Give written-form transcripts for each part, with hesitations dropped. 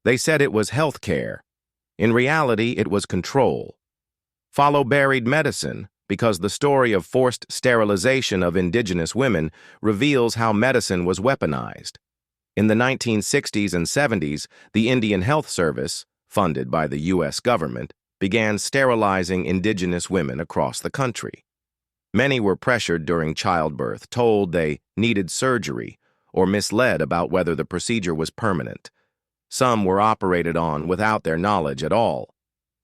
They said it was health care. In reality, it was control. Follow buried medicine, because the story of forced sterilization of indigenous women reveals how medicine was weaponized. In the 1960s and 70s, the Indian Health Service, funded by the U.S. government, began sterilizing indigenous women across the country. Many were pressured during childbirth, told they needed surgery, or misled about whether the procedure was permanent. Some were operated on without their knowledge at all.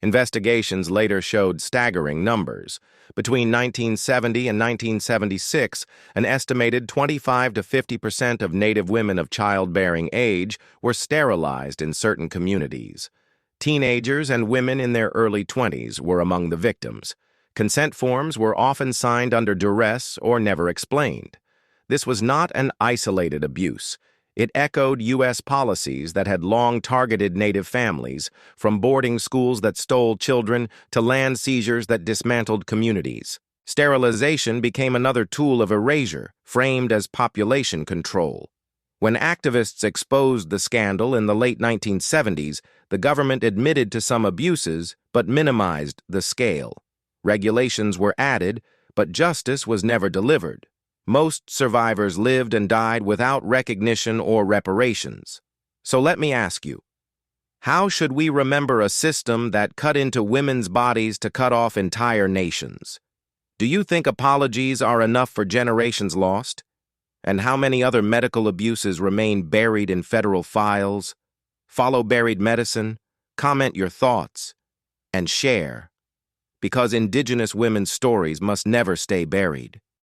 Investigations later showed staggering numbers. Between 1970 and 1976, an estimated 25 to 50% of Native women of childbearing age were sterilized in certain communities. Teenagers and women in their early 20s were among the victims. Consent forms were often signed under duress or never explained. This was not an isolated abuse. It echoed U.S. policies that had long targeted Native families, from boarding schools that stole children to land seizures that dismantled communities. Sterilization became another tool of erasure, framed as population control. When activists exposed the scandal in the late 1970s, the government admitted to some abuses but minimized the scale. Regulations were added, but justice was never delivered. Most survivors lived and died without recognition or reparations. So let me ask you, how should we remember a system that cut into women's bodies to cut off entire nations? Do you think apologies are enough for generations lost? And how many other medical abuses remain buried in federal files? Follow buried medicine, comment your thoughts, and share. Because Indigenous women's stories must never stay buried.